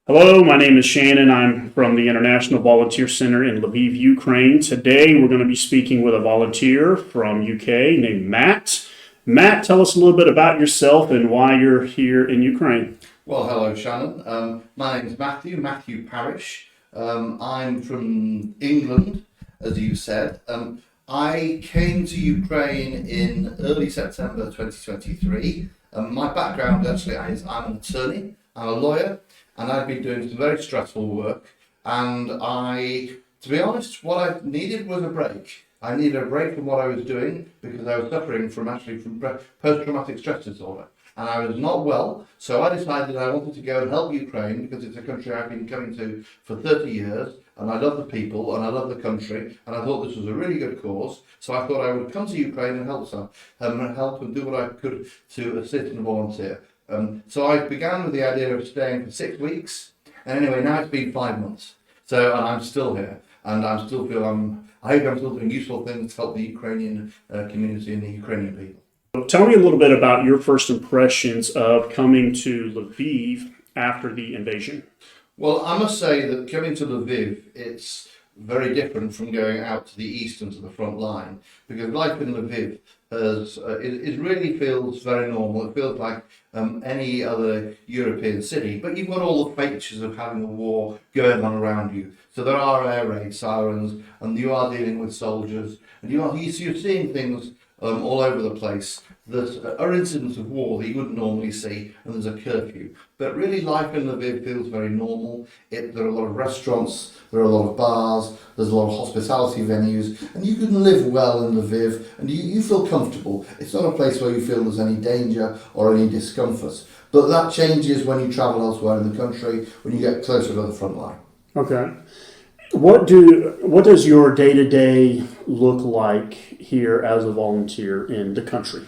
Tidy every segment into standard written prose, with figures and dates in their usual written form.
Hello, my name is Shannon. I'm from the International Volunteer Center in Lviv, Ukraine. Today, we're going to be speaking with a volunteer from UK named Matt. Matt, tell us a little bit about yourself and why you're here in Ukraine. Well, hello, Shannon. My name is Matthew Parish. I'm from England, as you said. I came to Ukraine in early September 2023. My background actually is I'm an attorney, I'm a lawyer, and I've been doing some very stressful work. And to be honest, what I needed was a break. I needed a break from what I was doing because I was suffering from post-traumatic stress disorder. And I was not well, so I decided I wanted to go and help Ukraine because it's a country I've been coming to for 30 years, and I love the people and I love the country, and I thought this was a really good cause. So I thought I would come to Ukraine and help and do what I could to assist and volunteer. So I began with the idea of staying for 6 weeks, and anyway, now it's been 5 months. And I'm still here, and I hope I'm still doing useful things to help the Ukrainian community and the Ukrainian people. Tell me a little bit about your first impressions of coming to Lviv after the invasion. Well, I must say that coming to Lviv, it's very different from going out to the east and to the front line, because life in Lviv it really feels very normal. It feels like any other European city, but you've got all the features of having a war going on around you. So there are air raid sirens, and you are dealing with soldiers, and you're seeing things all over the place that are incidents of war that you wouldn't normally see, and there's a curfew. But really, life in Lviv feels very normal. There are a lot of restaurants, there are a lot of bars, there's a lot of hospitality venues, and you can live well in Lviv, and you feel comfortable. It's not a place where you feel there's any danger or any discomfort. But that changes when you travel elsewhere in the country, when you get closer to the front line. Okay. What does your day-to-day look like here as a volunteer in the country?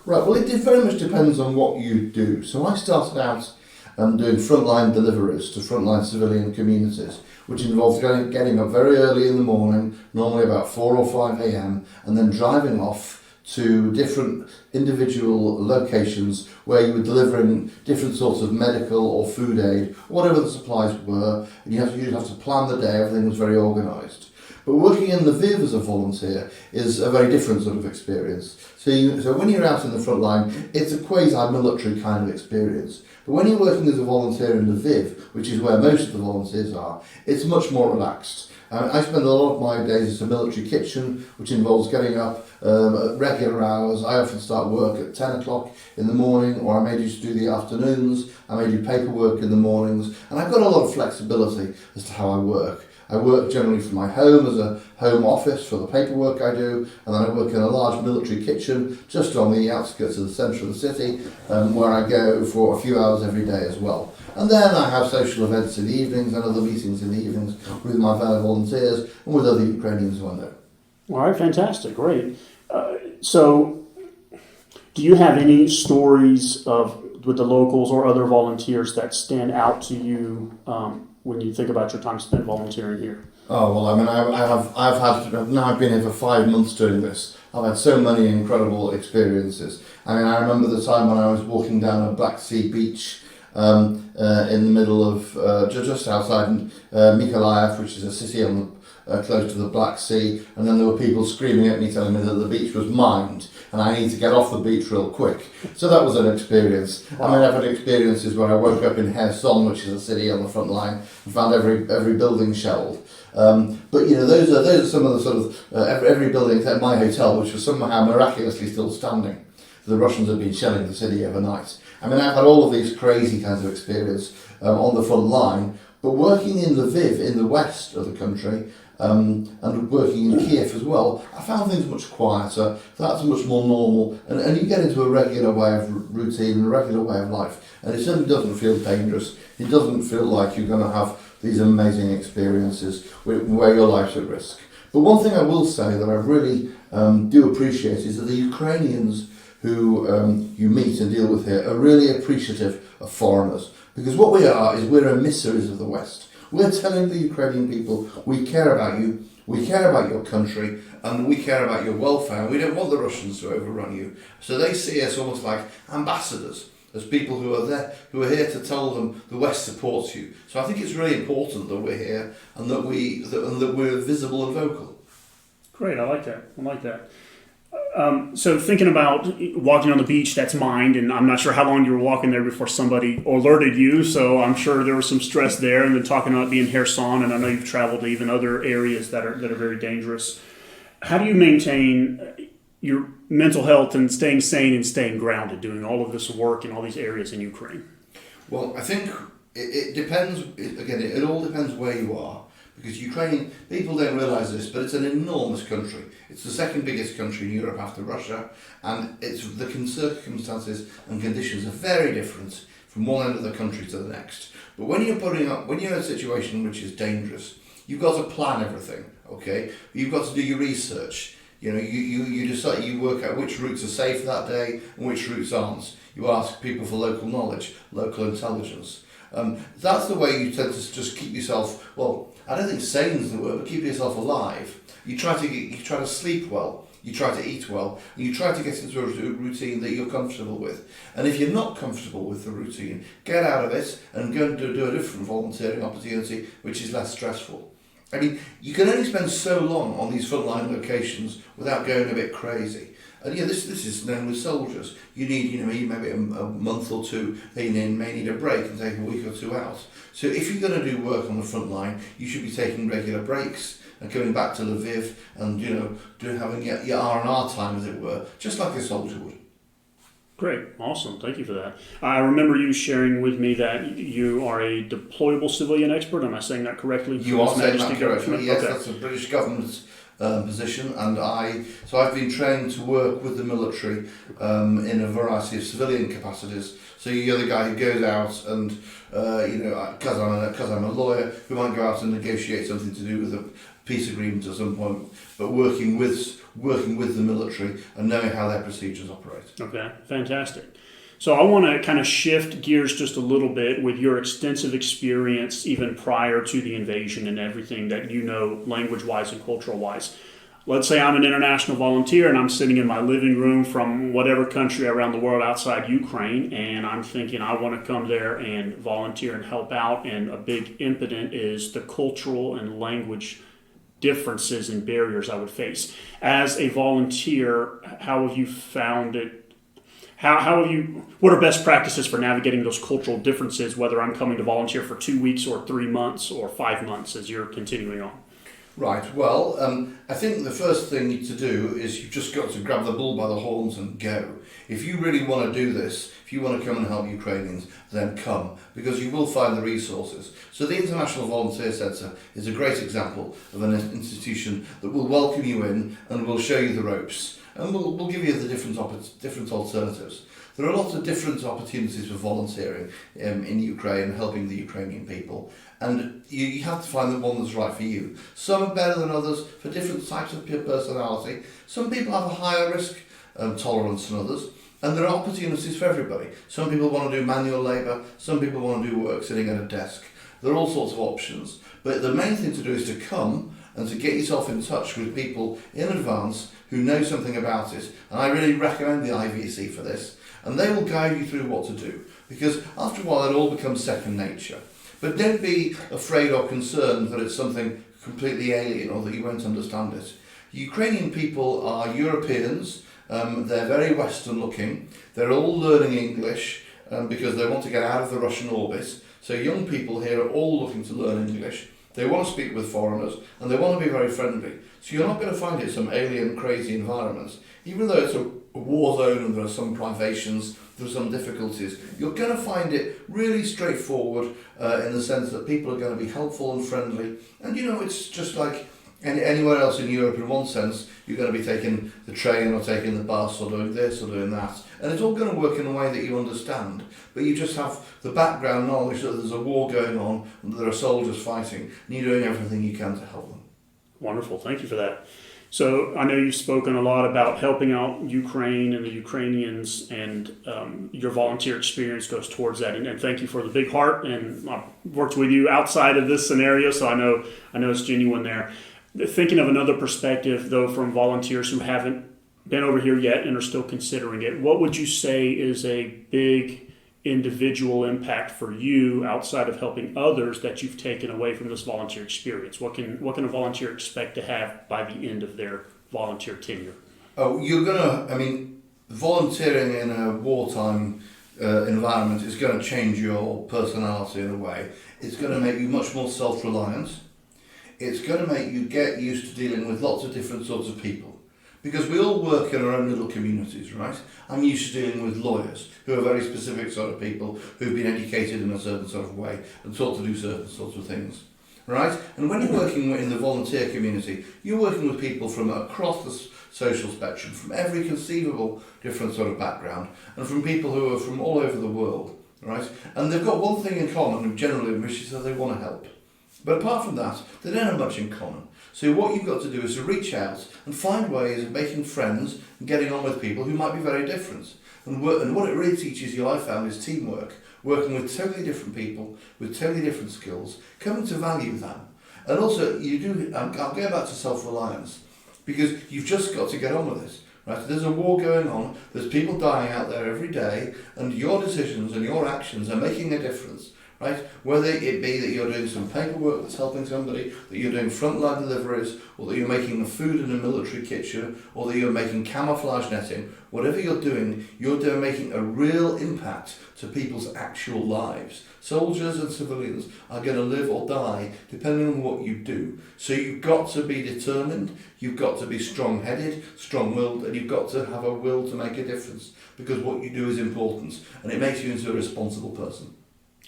Right, well, it very much depends on what you do. So I started out doing frontline deliveries to frontline civilian communities, which involves getting up very early in the morning, normally about 4 or 5 a.m, and then driving off to different individual locations where you were delivering different sorts of medical or food aid, whatever the supplies were, and you'd have to plan the day. Everything was very organised. But working in Lviv as a volunteer is a very different sort of experience. So when you're out in the front line, it's a quasi-military kind of experience. But when you're working as a volunteer in Lviv, which is where most of the volunteers are, it's much more relaxed. I spend a lot of my days at a military kitchen, which involves getting up at regular hours. I often start work at 10 o'clock in the morning, or I may just do the afternoons. I may do paperwork in the mornings, and I've got a lot of flexibility as to how I work. I work generally from my home as a home office for the paperwork I do, and then I work in a large military kitchen just on the outskirts of the centre of the city, where I go for a few hours every day as well. And then I have social events in the evenings and other meetings in the evenings with my fellow volunteers and with other Ukrainians who I know. All right, fantastic, great. So, do you have any stories with the locals or other volunteers that stand out to you when you think about your time spent volunteering here? Oh, well, I mean, I've been here for 5 months doing this. I've had so many incredible experiences. I mean, I remember the time when I was walking down a Black Sea beach in the middle of, just outside Mykolaiv, which is a city close to the Black Sea, and then there were people screaming at me, telling me that the beach was mined, and I need to get off the beach real quick. So that was an experience. Wow. I mean, I've had experiences where I woke up in Kherson, which is a city on the front line, and found every building shelled. But you know, those are some of the sort of every building except my hotel, which was somehow miraculously still standing. The Russians had been shelling the city overnight. I mean, I've had all of these crazy kinds of experience on the front line, but working in Lviv, in the west of the country, and working in Kiev as well, I found things much quieter. That's much more normal, and you get into a regular way of routine and a regular way of life, and it certainly doesn't feel dangerous. It doesn't feel like you're going to have these amazing experiences where your life's at risk. But one thing I will say that I really do appreciate is that the Ukrainians who you meet and deal with here are really appreciative of foreigners, because what we are is we're emissaries of the West. We're telling the Ukrainian people, we care about you, we care about your country, and we care about your welfare. We don't want the Russians to overrun you. So they see us almost like ambassadors as people who are there, who are here to tell them the West supports you. So I think it's really important that we're here and that we're visible and vocal. Great, I like that. I like that. So thinking about walking on the beach, that's mined, and I'm not sure how long you were walking there before somebody alerted you, so I'm sure there was some stress there, and then talking about being hair sawn, and I know you've traveled to even other areas that are very dangerous. How do you maintain your mental health and staying sane and staying grounded, doing all of this work in all these areas in Ukraine? Well, I think it depends, again, it all depends where you are. Because Ukraine, people don't realise this, but it's an enormous country. It's the second biggest country in Europe after Russia, and the circumstances and conditions are very different from one end of the country to the next. But when you're in a situation which is dangerous, you've got to plan everything, okay? You've got to do your research. You know, you decide, you work out which routes are safe that day and which routes aren't. You ask people for local knowledge, local intelligence. That's the way you tend to just keep yourself, well, I don't think sane is the word, but keep yourself alive. You try to sleep well, you try to eat well, and you try to get into a routine that you're comfortable with. And if you're not comfortable with the routine, get out of it and go and do a different volunteering opportunity which is less stressful. I mean, you can only spend so long on these frontline locations without going a bit crazy. And this is known with soldiers. You need, maybe a month or two, they may need a break and take a week or two out. So if you're going to do work on the front line, you should be taking regular breaks and coming back to Lviv and, having your R&R time, as it were, just like a soldier would. Great. Awesome. Thank you for that. I remember you sharing with me that you are a deployable civilian expert. Am I saying that correctly? You are saying that correctly. Yes, okay. That's a British government position, and I've been trained to work with the military in a variety of civilian capacities. So you're the guy who goes out and because I'm a lawyer, who might go out and negotiate something to do with a peace agreement at some point, but working with the military and knowing how their procedures operate. Okay, fantastic. So I want to kind of shift gears just a little bit with your extensive experience even prior to the invasion and everything that you know language-wise and cultural-wise. Let's say I'm an international volunteer and I'm sitting in my living room from whatever country around the world outside Ukraine, and I'm thinking I want to come there and volunteer and help out, and a big impetus is the cultural and language differences and barriers I would face. As a volunteer, how have you found it? What are best practices for navigating those cultural differences, whether I'm coming to volunteer for 2 weeks or 3 months or 5 months as you're continuing on? Right, well, I think the first thing to do is you've just got to grab the bull by the horns and go. If you really want to do this, if you want to come and help Ukrainians, then come, because you will find the resources. So the International Volunteer Centre is a great example of an institution that will welcome you in and will show you the ropes. And we'll give you the different alternatives. There are lots of different opportunities for volunteering in Ukraine, helping the Ukrainian people, and you have to find the one that's right for you. Some are better than others for different types of personality. Some people have a higher risk tolerance than others, and there are opportunities for everybody. Some people want to do manual labour, some people want to do work sitting at a desk. There are all sorts of options, but the main thing to do is to come and to get yourself in touch with people in advance who know something about it. And I really recommend the IVC for this. And they will guide you through what to do. Because after a while it all becomes second nature. But don't be afraid or concerned that it's something completely alien or that you won't understand it. Ukrainian people are Europeans. They're very Western looking. They're all learning English because they want to get out of the Russian orbit. So young people here are all looking to learn English. They want to speak with foreigners, and they want to be very friendly. So you're not going to find it some alien, crazy environment. Even though it's a war zone and there are some privations, there are some difficulties, you're going to find it really straightforward in the sense that people are going to be helpful and friendly. And it's just like anywhere else in Europe in one sense. You're going to be taking the train or taking the bus or doing this or doing that. And it's all going to work in a way that you understand. But you just have the background knowledge that there's a war going on and that there are soldiers fighting. And you're doing everything you can to help them. Wonderful. Thank you for that. So I know you've spoken a lot about helping out Ukraine and the Ukrainians, and your volunteer experience goes towards that. And thank you for the big heart. And I've worked with you outside of this scenario, so I know it's genuine there. Thinking of another perspective, though, from volunteers who haven't been over here yet and are still considering it, what would you say is a big individual impact for you outside of helping others that you've taken away from this volunteer experience? What can a volunteer expect to have by the end of their volunteer tenure? Oh, volunteering in a wartime environment is going to change your personality in a way. It's going to make you much more self-reliant. It's going to make you get used to dealing with lots of different sorts of people. Because we all work in our own little communities, right? I'm used to dealing with lawyers, who are very specific sort of people, who've been educated in a certain sort of way and taught to do certain sorts of things, right? And when you're working in the volunteer community, you're working with people from across the social spectrum, from every conceivable different sort of background, and from people who are from all over the world, right? And they've got one thing in common, generally, which is that they want to help. But apart from that, they don't have much in common. So what you've got to do is to reach out and find ways of making friends and getting on with people who might be very different. And what it really teaches you, I found, is teamwork. Working with totally different people, with totally different skills, coming to value them. And also, I'll go back to self-reliance, because you've just got to get on with this. Right? There's a war going on, there's people dying out there every day, and your decisions and your actions are making a difference. Right? Whether it be that you're doing some paperwork that's helping somebody, that you're doing frontline deliveries, or that you're making food in a military kitchen, or that you're making camouflage netting, whatever you're doing making a real impact to people's actual lives. Soldiers and civilians are going to live or die depending on what you do. So you've got to be determined, you've got to be strong-headed, strong-willed, and you've got to have a will to make a difference, because what you do is important, and it makes you into a responsible person.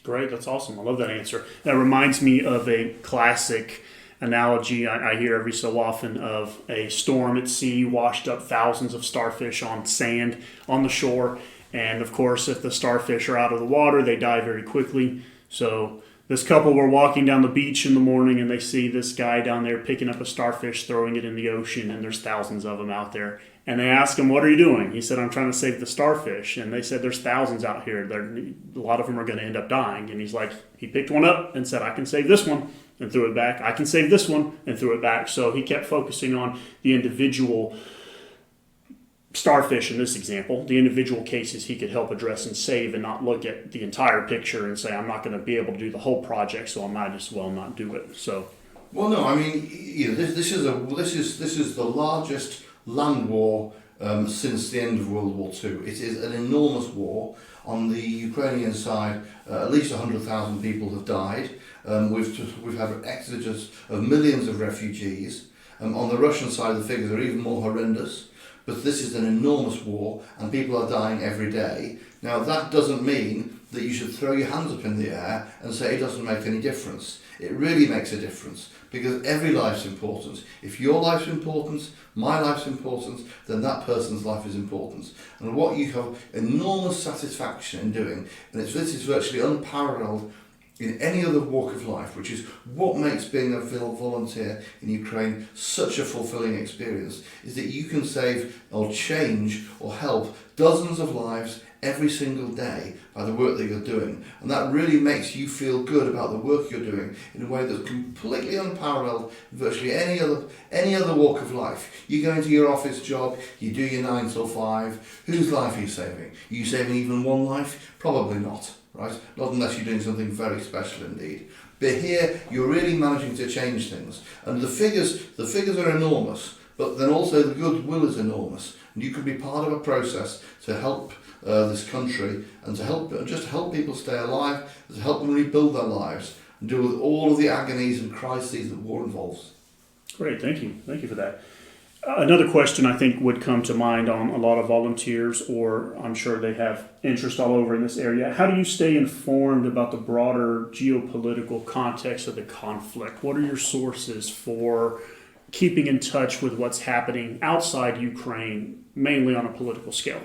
Great, that's awesome. I love that answer. That reminds me of a classic analogy I hear every so often of a storm at sea washed up thousands of starfish on sand on the shore. And of course, if the starfish are out of the water, they die very quickly. So this couple were walking down the beach in the morning and they see this guy down there picking up a starfish, throwing it in the ocean, and there's thousands of them out there. And they asked him, "What are you doing?" He said, "I'm trying to save the starfish." And they said, "There's thousands out here. A lot of them are going to end up dying." And he's like, he picked one up and said, "I can save this one," and threw it back. "I can save this one," and threw it back. So he kept focusing on the individual starfish in this example, the individual cases he could help address and save, and not look at the entire picture and say, "I'm not going to be able to do the whole project, so I might as well not do it." So, well, no, I mean, this is the largest land war since the end of World War II. It is an enormous war. On the Ukrainian side, at least 100,000 people have died. We've had an exodus of millions of refugees. On the Russian side, the figures are even more horrendous. But this is an enormous war, and people are dying every day. Now, that doesn't mean that you should throw your hands up in the air and say it doesn't make any difference. It really makes a difference, because every life's important. If your life's important, my life's important, then that person's life is important. And what you have enormous satisfaction in doing, and this is virtually unparalleled in any other walk of life, which is what makes being a volunteer in Ukraine such a fulfilling experience, is that you can save or change or help dozens of lives every single day by the work that you're doing. And that really makes you feel good about the work you're doing in a way that's completely unparalleled in virtually any other walk of life. You go into your office job, you do your 9 till 5, whose life are you saving? Are you saving even one life? Probably not. Right? Not unless you're doing something very special indeed. But here, you're really managing to change things. And the figures are enormous, but then also the goodwill is enormous. And you can be part of a process to help this country and to help people stay alive, to help them rebuild their lives and deal with all of the agonies and crises that war involves. Great, thank you. Thank you for that. Another question I think would come to mind on a lot of volunteers, or I'm sure they have interest all over in this area. How do you stay informed about the broader geopolitical context of the conflict? What are your sources for keeping in touch with what's happening outside Ukraine, mainly on a political scale?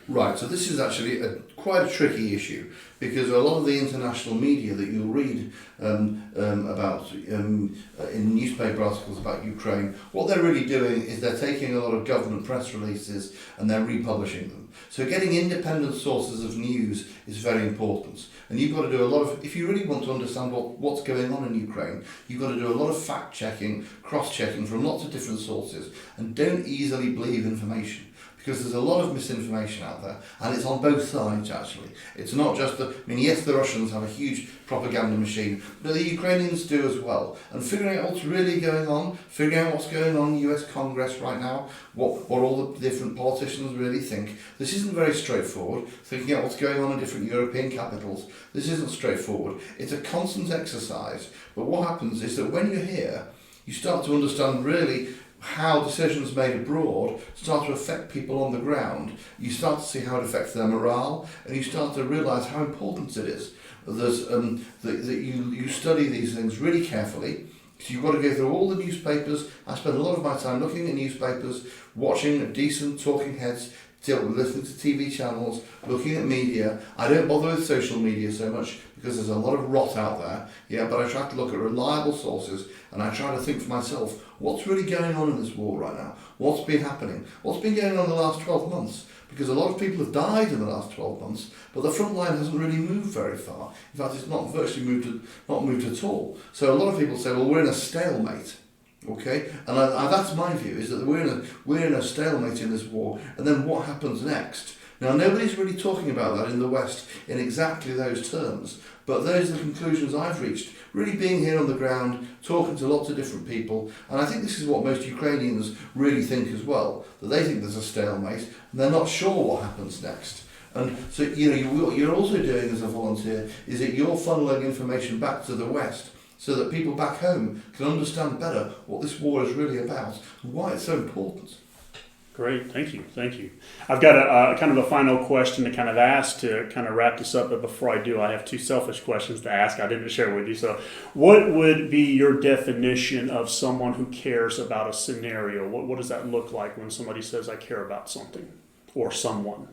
Right, so this is actually quite a tricky issue, because a lot of the international media that you'll read about in newspaper articles about Ukraine, what they're really doing is they're taking a lot of government press releases and they're republishing them. So getting independent sources of news is very important. And you've got to do a lot of, if you really want to understand what's going on in Ukraine, you've got to do a lot of fact-checking, cross-checking from lots of different sources, and don't easily believe information. because there's a lot of misinformation out there, and it's on both sides actually. It's not just yes, the Russians have a huge propaganda machine, but the Ukrainians do as well. And figuring out what's really going on, figuring out what's going on in the US Congress right now, what all the different politicians really think. This isn't very straightforward. Thinking out what's going on in different European capitals, this isn't straightforward. It's a constant exercise. But what happens is that when you're here, you start to understand really how decisions made abroad start to affect people on the ground. You start to see how it affects their morale, and you start to realise how important it is. There's that you study these things really carefully. So you've got to go through all the newspapers. I spend a lot of my time looking at newspapers, watching decent talking heads, listening to TV channels, looking at media. I don't bother with social media so much because there's a lot of rot out there. Yeah, but I try to look at reliable sources, and I try to think for myself, what's really going on in this war right now? What's been happening? What's been going on in the last 12 months? Because a lot of people have died in the last 12 months, but the front line hasn't really moved very far. In fact, it's not virtually not moved at all. So a lot of people say, well, we're in a stalemate. Okay, and that's my view, is that we're in a stalemate in this war, and then what happens next? Now, nobody's really talking about that in the West in exactly those terms, but those are the conclusions I've reached, really being here on the ground, talking to lots of different people, and I think this is what most Ukrainians really think as well, that they think there's a stalemate, and they're not sure what happens next. And so, what you're also doing as a volunteer is that you're funneling information back to the West, so that people back home can understand better what this war is really about and why it's so important. Great, thank you. I've got a kind of a final question to kind of ask to kind of wrap this up, but before I do, I have two selfish questions to ask I didn't share with you. So what would be your definition of someone who cares about a scenario? What does that look like when somebody says, I care about something or someone?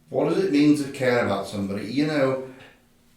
What does it mean to care about somebody?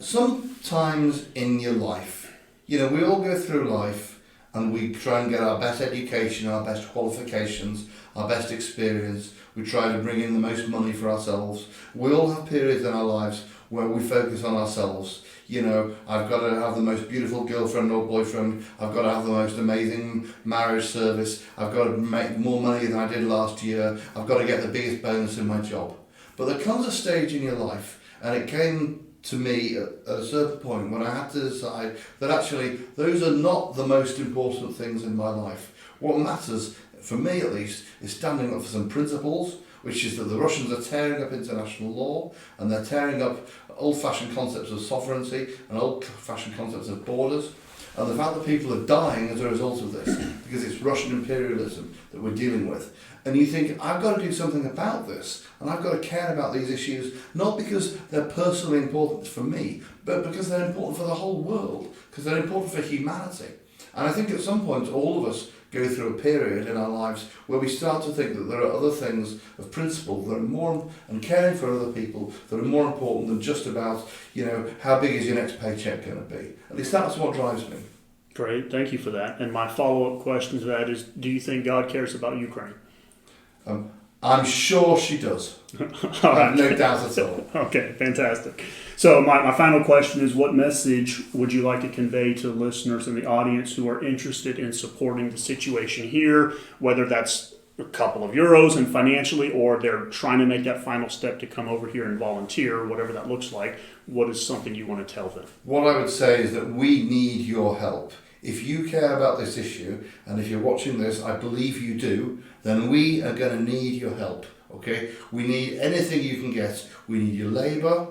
Sometimes in your life, we all go through life and we try and get our best education, our best qualifications, our best experience. We try to bring in the most money for ourselves. We all have periods in our lives where we focus on ourselves. I've got to have the most beautiful girlfriend or boyfriend. I've got to have the most amazing marriage service. I've got to make more money than I did last year. I've got to get the biggest bonus in my job. But there comes a stage in your life, and it came to me at a certain point when I had to decide that actually those are not the most important things in my life. What matters, for me at least, is standing up for some principles, which is that the Russians are tearing up international law, and they're tearing up old-fashioned concepts of sovereignty and old-fashioned concepts of borders, and the fact that people are dying as a result of this, because it's Russian imperialism that we're dealing with. And you think, I've got to do something about this, and I've got to care about these issues, not because they're personally important for me, but because they're important for the whole world, because they're important for humanity. And I think at some point all of us go through a period in our lives where we start to think that there are other things of principle that are more, and caring for other people, that are more important than just about, how big is your next paycheck going to be. At least that's what drives me. Great, thank you for that. And my follow-up question to that is, do you think God cares about Ukraine? I'm sure she does. All right. No doubt at all. Okay, fantastic. So my final question is, what message would you like to convey to listeners in the audience who are interested in supporting the situation here, whether that's a couple of euros and financially, or they're trying to make that final step to come over here and volunteer, whatever that looks like? What is something you want to tell them? What I would say is that we need your help. If you care about this issue, and if you're watching this, I believe you do, then we are going to need your help, okay? We need anything you can get. We need your labour,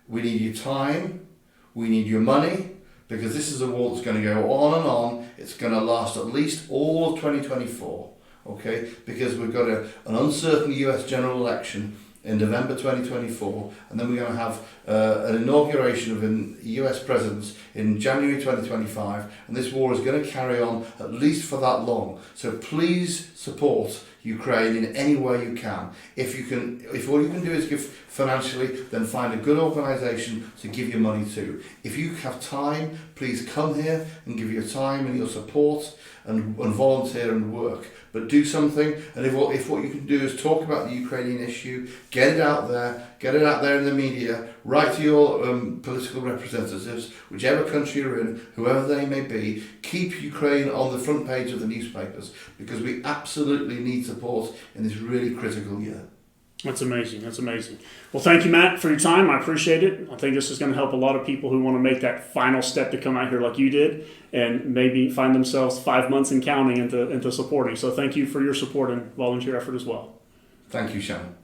we need your time, we need your money, because this is a war that's going to go on and on. It's going to last at least all of 2024, okay? Because we've got an uncertain US general election in November 2024, and then we're going to have an inauguration of a US president in January 2025, and this war is going to carry on at least for that long. So please support Ukraine in any way you can. If all you can do is give financially, then find a good organisation to give your money to. If you have time, please come here and give your time and your support and volunteer and work. But do something, and if what you can do is talk about the Ukrainian issue, get it out there, Get it out there in the media. Write to your political representatives, whichever country you're in, whoever they may be. Keep Ukraine on the front page of the newspapers, because we absolutely need support in this really critical year. That's amazing. That's amazing. Well, thank you, Matt, for your time. I appreciate it. I think this is going to help a lot of people who want to make that final step to come out here like you did and maybe find themselves 5 months and counting into supporting. So thank you for your support and volunteer effort as well. Thank you, Shannon.